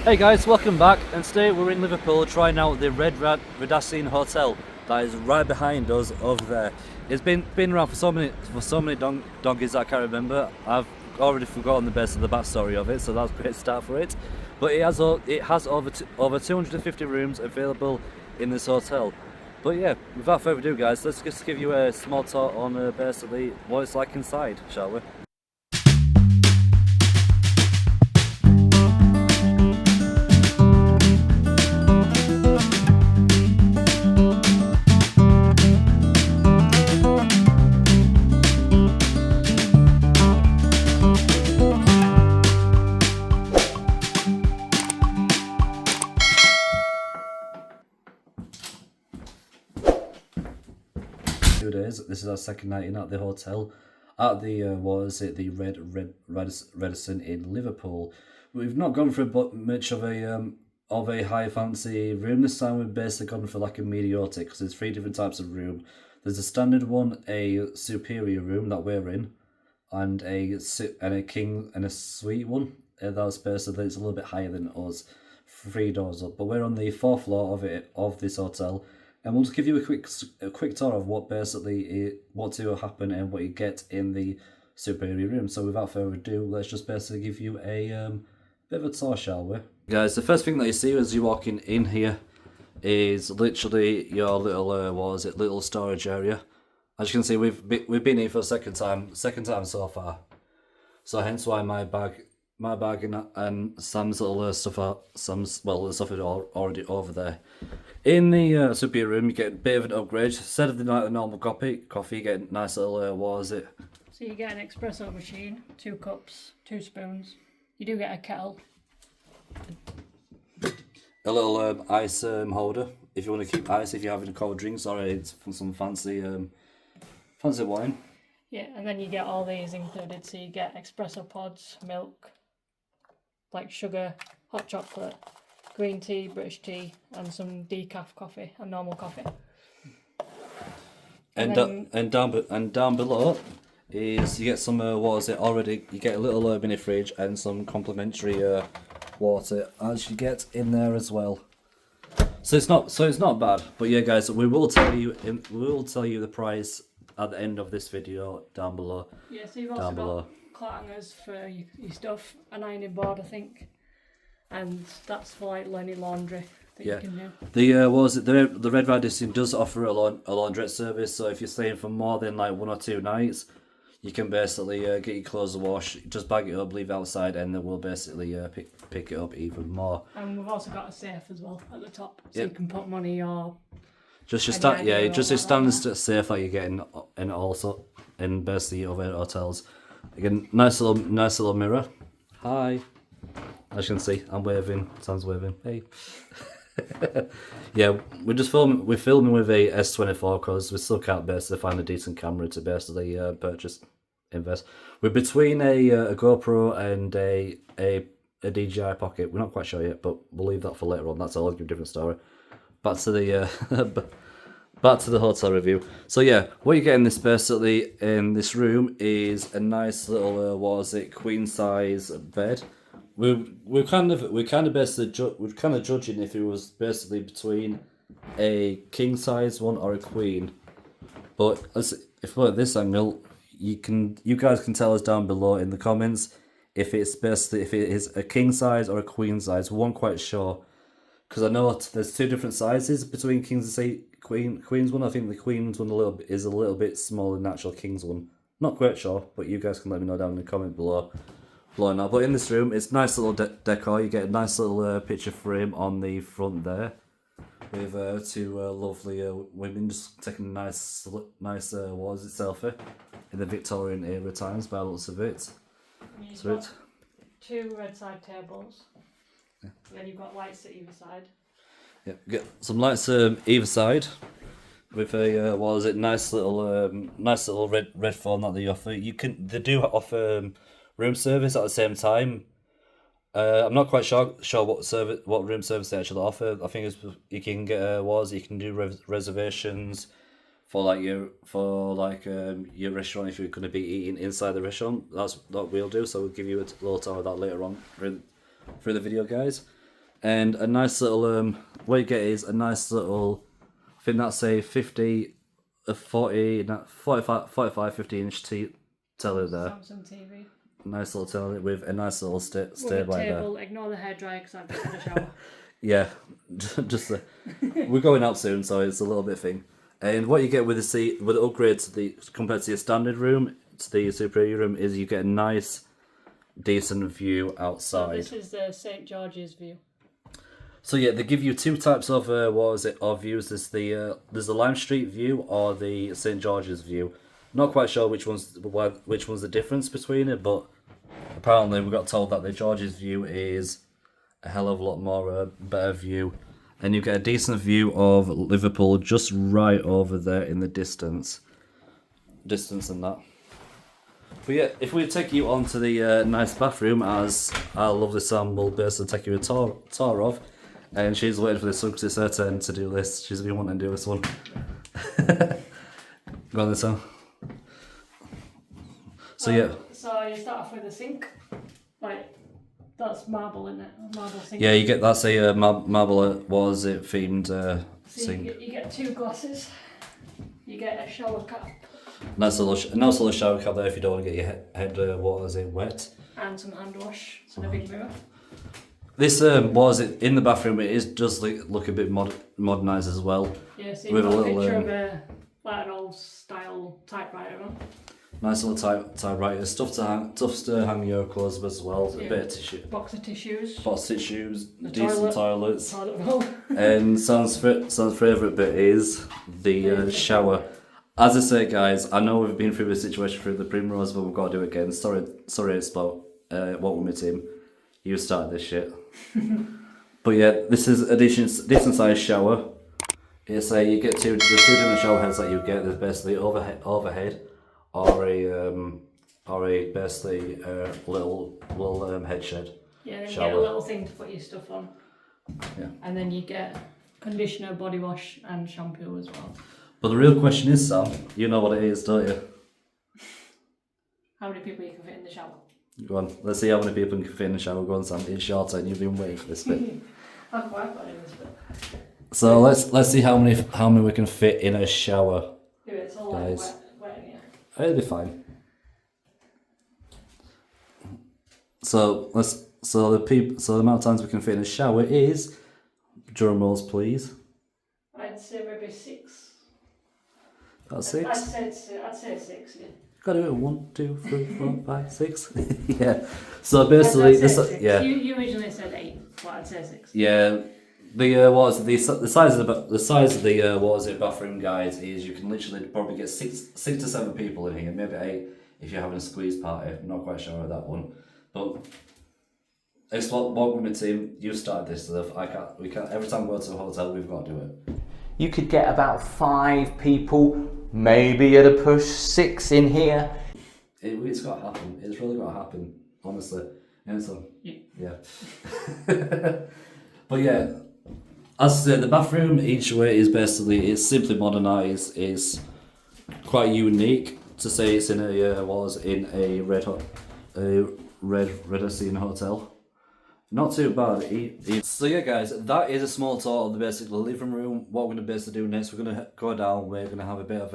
Hey guys, welcome back, and today we're in Liverpool trying out the Radisson Hotel that is right behind us over there. It's been around for so many donkeys that I can't remember. I've already forgotten the best of the backstory of it, so that's a great start for it. But it has over 250 rooms available in this hotel. But yeah, without further ado guys, let's just give you a small talk on basically what it's like inside, shall we? Days. This is our second night in at the hotel at the the Radisson in Liverpool. We've not gone for much of a high fancy room this time. We've basically gone for like a mediocre because there's three different types of room. There's a standard one, a superior room that we're in, and a king and a suite one. That's basically it's a little bit higher than us, 3 doors up. But we're on the fourth floor of this hotel, and we'll just give you a quick tour of what to happen and what you get in the superior room. So without further ado, let's just basically give you a bit of a tour, shall we? Guys, the first thing that you see as you're walking in here is literally your little little storage area. As you can see, we've been here for a second time so far. So hence why my bag and Sam's little the stuff is already over there. In the superior room, you get a bit of an upgrade. Instead of the normal coffee, you get a nice little So you get an espresso machine, 2 cups, 2 spoons. You do get a kettle. a little ice holder if you want to keep ice if you're having cold drinks or it's some fancy wine. Yeah, and then you get all these included. So you get espresso pods, milk, like sugar, hot chocolate, green tea, British tea, and some decaf coffee and normal coffee. And down below is you get some you get a little mini fridge and some complimentary water as you get in there as well. So it's not bad. But yeah, guys, we will tell you the price at the end of this video down below. Yeah, so you've also got cloth hangers for your stuff, an ironing board, I think, and that's for like any laundry that you can do. The Red Radisson does offer a laundrette service. So if you're staying for more than like 1 or 2 nights, you can basically get your clothes to wash, just bag it up, leave it outside, and then we'll basically pick it up even more. And we've also got a safe as well at the top, so you can put money or just your standard safe that you're getting in also in basically other hotels. Again, nice little mirror. Hi. As you can see, I'm waving. Sam's waving. Hey. Yeah, we're filming with a S24 because we still can't basically find a decent camera to basically invest. We're between a GoPro and a DJI Pocket. We're not quite sure yet, but we'll leave that for later on. That's a different story. Back to the hotel review. So yeah, what you get in in this room is a nice little queen size bed. We're kind of basically judging if it was basically between a king size one or a queen. But if we're at this angle, you guys can tell us down below in the comments if it is a king size or a queen size. We weren't quite sure because I know there's 2 different sizes between kings and queens one. I think the queen's one is a little bit smaller than the actual king's one. Not quite sure, but you guys can let me know down in the comment below. Now, but in this room, it's nice little decor. You get a nice little picture frame on the front there, with 2 lovely women just taking a nice selfie in the Victorian era times by the looks of it. So it's 2 red side tables. Yeah. Then you've got lights at either side. Yeah, get some lights either side with a nice little red phone that they offer. They do offer room service at the same time. I'm not quite sure what room service they actually offer. I think you can get you can do reservations for your restaurant if you're going to be eating inside the restaurant. That's what we'll do. So we'll give you a little tour of that later on through the video, guys. and a nice little what you get is a nice little, I think that's a 50, a 40, 45, 50-inch telly there. Samsung TV. Nice little telly with a nice little With a stabilizer there. table. Ignore the hairdryer because I've just had a shower. Yeah, just we're going out soon, so it's a little bit thing. And what you get with the upgrade to the compared to your standard room to the superior room is you get a nice, decent view So outside. this is the St George's view. So yeah, they give you two types of of views. There's the Lime Street view or the St George's view. Not quite sure which one's the difference between it, but apparently we got told that the George's view is a hell of a lot more better view, and you get a decent view of Liverpool just right over there in the distance and that. But yeah, if we take you on to the nice bathroom, as our lovely Sam will basically take you a tour of, and she's waiting for this one because it's her turn to do this. She's been wanting to do this one. Go on then, Sam. So yeah. So you start off with a sink, like that's marble, isn't it? A marble sink. Yeah, you get that's a marble. What is it themed So sink? you get two glasses. You get a shower cap. Nice little shower cap there if you don't want to get your head what is it, wet. And some hand wash and a big mirror. This what is it in the bathroom? It does look a bit modernised as well. Yeah, so you've With got a a little, picture of like an old style typewriter on. Nice little typewriter, stuff to hang your clothes with as well. Yeah. A bit of tissue. Box of tissues. Decent toilet. toilets. Toilet roll. And Sam's favourite bit is the shower. As I say, guys, I know we've been through this situation through the Primrose, but we've got to do it again. Sorry, it's about what with my team. You started this shit. But yeah, this is a decent sized shower. It's you get the two different shower heads that you get. There's basically overhead, or a basically little head shed. Yeah, then you shower. get a little thing to put your stuff on. Yeah. And then you get conditioner, body wash, and shampoo as well. But the real question is, Sam, you know what it is, don't you? How many people you can fit in the shower? Go on, let's see how many people can fit in the shower. Go on, Sam, it's your turn. You've been waiting for this bit. I've got in this bit. So let's see how many we can fit in a shower. Yeah, it's all Guys. like wet in here. It'll be fine. So the amount of times we can fit in a shower is, drum rolls please. I'd say maybe 6. About 6. I'd say 6, yeah. Gotta do it 1, 2, 3, 4, 5, 6. Yeah. So basically, I'd say 6. yeah. You originally said 8, but I'd say 6. Yeah. The size of the bathroom, guys, is you can literally probably get 6 to 7 people in here, maybe 8 if you're having a squeeze party. I'm not quite sure about that one, but it's what with my team. You started this stuff. We can't. Every time we go to a hotel, we've got to do it. You could get about 5 people, maybe at a push 6 in here. It's got to happen. It's really got to happen, honestly. And so, yeah. But yeah, as I said, the bathroom each way is basically, it's simply modernised. It's quite unique to say it's in a Radisson hotel. Not too bad. So yeah, guys, that is a small tour of the basic living room. What we're going to basically do next, we're going to go down. We're going to have a bit of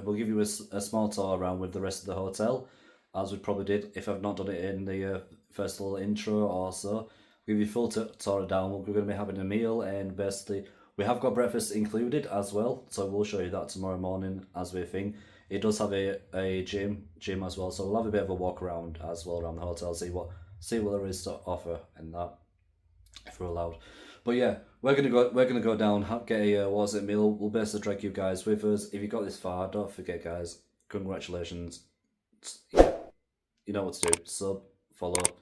we'll give you a small tour around with the rest of the hotel, as we probably did if I've not done it in the first little intro or so. We'll give you a full tour down. We're going to be having a meal, and basically we have got breakfast included as well. So we'll show you that tomorrow morning as we think. It does have a gym as well, so we'll have a bit of a walk around as well around the hotel, see what there is to offer and that, if we're allowed. But yeah, we're gonna go down, get a meal. We'll basically drag you guys with us. If you got this far, don't forget, guys, congratulations. Yeah, you know what to do. Sub, follow, like.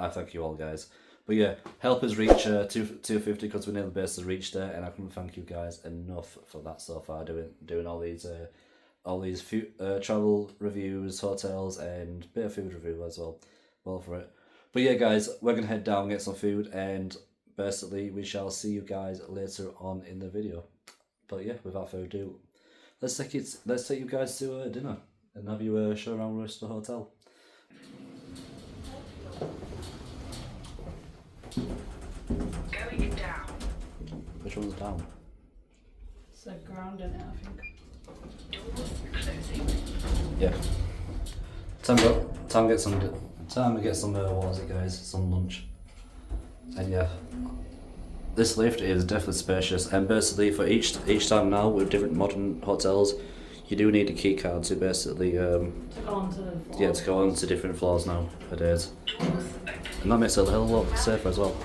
I thank you all, guys. But yeah, help us reach 250 because we nearly basically reached there, and I couldn't thank you guys enough for that so far. Doing all these travel reviews, hotels, and bit of food review as well. Well for it. But yeah, guys, we're gonna head down, get some food, and basically we shall see you guys later on in the video. But yeah, without further ado, let's take you guys to dinner and have you show around the rest of the hotel. one's down? It's the ground in it, I think. Yeah. Time to get some. What was it, guys? Some lunch. And yeah, this lift is definitely spacious. And basically, for each time now with different modern hotels, you do need a key card to basically To go onto the floor. yeah, to go on to different floors now for days. And that makes it a hell of a lot safer as well.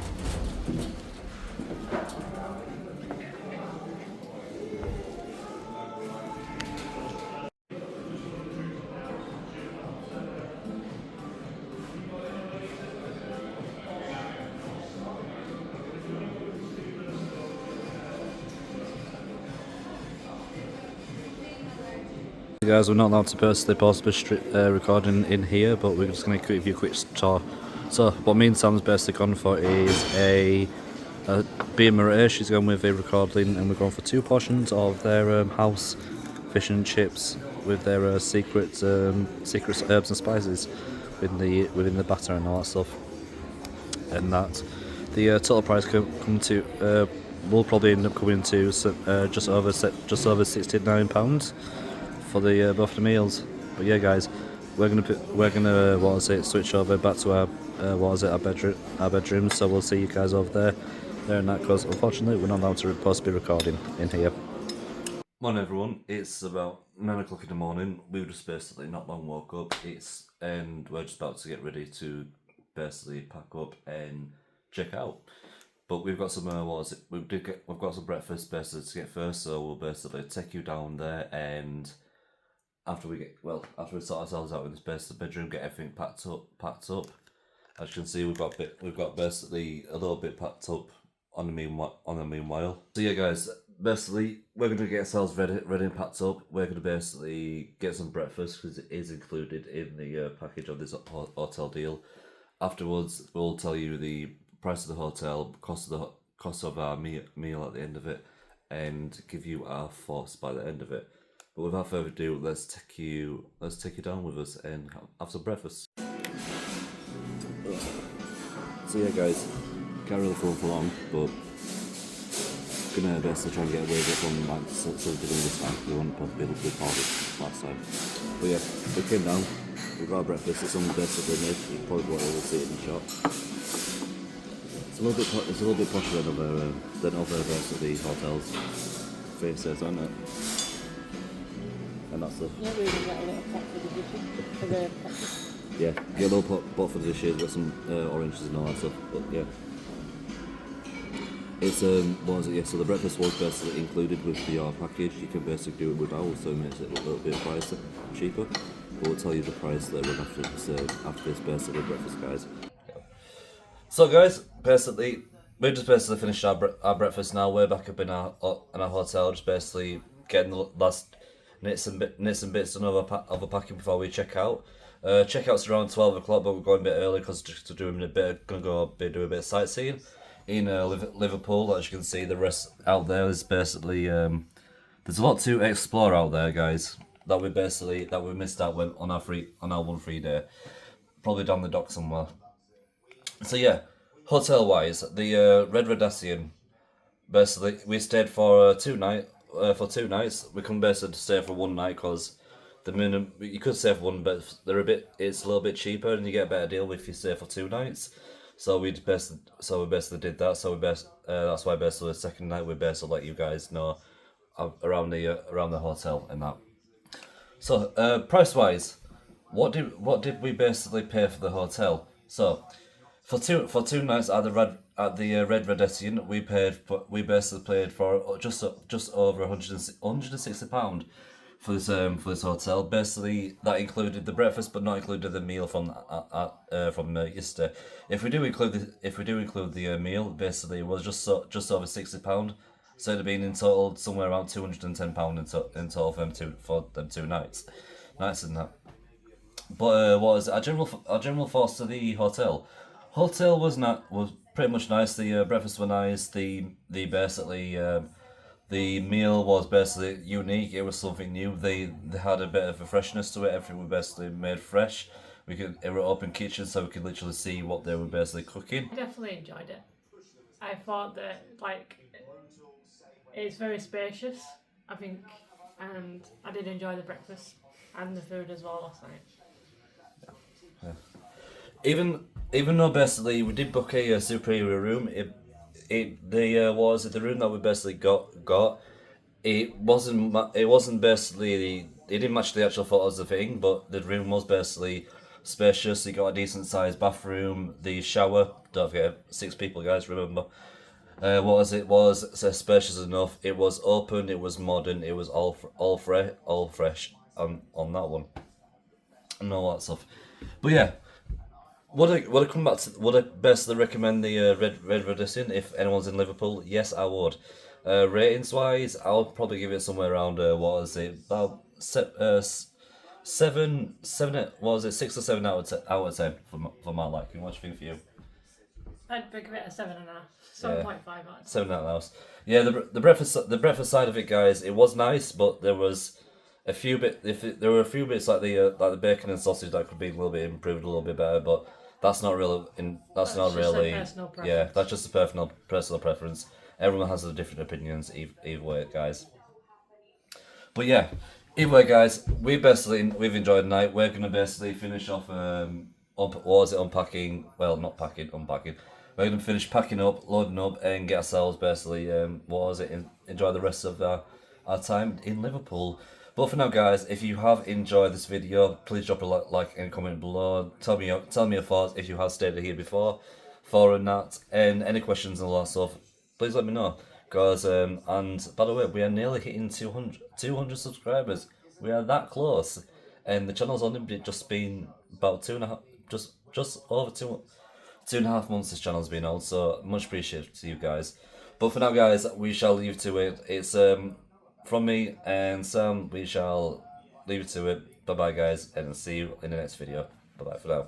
Guys, we're not allowed to personally post recording in here, but we're just going to give you a quick tour. So, what me and Sam's basically gone for is a being Maria. She's going with a recording, and we're going for 2 portions of their house fish and chips with their secret herbs and spices within the batter and all that stuff. And that the total price will probably end up coming to just over £69 for the both the meals. But yeah, guys, we're gonna switch over back to our bedroom. So we'll see you guys over there and that, because unfortunately we're not allowed to possibly be recording in here. Morning everyone, it's about 9 o'clock in the morning. We've just basically not long woke up. And we're just about to get ready to basically pack up and check out. But we've got some we've got some breakfast basically to get first, so we'll basically take you down there, and after we sort ourselves out in this basically bedroom, get everything packed up. As you can see, we've got basically a little bit packed up on the meanwhile. So yeah, guys, basically we're gonna get ourselves ready and packed up. We're gonna basically get some breakfast because it is included in the package of this hotel deal. Afterwards, we'll tell you the price of the hotel, cost of our meal at the end of it, and give you our thoughts by the end of it. But without further ado, let's take you down with us and have some breakfast. So yeah, guys, can't really film for long, but gonna basically try and get away with it from like sort of doing this time. We want to be able to record it last time. But yeah, we came down. We got our breakfast. It's on basically made. You probably won't able to see it in the shop. It's a little bit posher than other basically hotels faces, aren't it? And that's the. Yeah, we even get a little pot for the dishes. For the breakfast. Yeah, get a little pot for the dishes, got some oranges and all that stuff. But yeah, it's what was it? Yeah, so the breakfast was basically included with the package. You can basically do it without, so it makes it a little bit cheaper. But we'll tell you the price later on after this basically breakfast, guys. So guys, basically we just basically finished our breakfast now. We're back up in our hotel, just basically getting the last nits and bits done of a packing before we check out. Checkout's around 12 o'clock, but we're going a bit early because just to do a bit of sightseeing in Liverpool. As you can see, the rest out there is basically there's a lot to explore out there, guys. That we missed out on our one free day, probably down the dock somewhere. So yeah, hotel wise, the Red Radisson. Basically, we stayed for 2 nights. We couldn't basically stay for 1 night because the minimum you could stay for 1, but it's a little bit cheaper and you get a better deal if you stay for 2 nights. So we basically did that. So that's why basically the second night we basically let you guys know around the hotel and that. So price wise, what did we basically pay for the hotel? So for two nights at the Red Radisson, we basically paid for just over £160 for this hotel. Basically, that included the breakfast, but not included the meal from yesterday. If we do include the meal, basically it was just over £60. So it'd have been in total somewhere around £210 in total for them 2 nights. Nice and that. But what was it? Our general thoughts to the hotel? Hotel was pretty much nice. The breakfast was nice. The meal was basically unique. It was something new. They had a bit of a freshness to it. Everything was basically made fresh. It were open kitchen, so we could literally see what they were basically cooking. I definitely enjoyed it. I thought that It's very spacious, I think, and I did enjoy the breakfast and the food as well last night. Even though basically we did book a superior room, the room that we basically got it wasn't basically it didn't match the actual photos of the thing, but the room was basically spacious. You got a decent sized bathroom, the shower. Don't forget, 6 people, guys. Remember, was spacious enough. It was open. It was modern. It was all fresh on that one and all that stuff. But yeah. Would I come back to? Would I basically recommend the Red Radisson if anyone's in Liverpool? Yes, I would. Ratings wise, I'll probably give it somewhere around what was it about seven? What was it 6 or 7 out of 10 for my liking? What do you think for you? I'd give it a 7.5, 7.5 out of 10. 7 out. Yeah, the breakfast side of it, guys, it was nice, but there was a few there were a few bits like the bacon and sausage that could be a little bit improved, a little bit better, but that's not really that's not just really a personal preference. yeah, that's just a personal preference. Everyone has their different opinions either way, guys. But yeah, either way, guys, we've enjoyed the night. We're gonna basically finish off unpacking? Well, not packing, unpacking. We're gonna finish packing up, loading up, and get ourselves basically enjoy the rest of our time in Liverpool. But for now, guys, if you have enjoyed this video, please drop a like and comment below. Tell me your thoughts if you have stayed here before, and that, and any questions and all that stuff. Please let me know. Cause and by the way, we are nearly hitting 200 subscribers. We are that close, and the channel's only just been about 2.5, just over 2.5 months. This channel's been out, so much appreciated to you guys. But for now, guys, we shall leave to it. It's from me and Sam, we shall leave it to it. Bye bye, guys, and see you in the next video. Bye bye for now.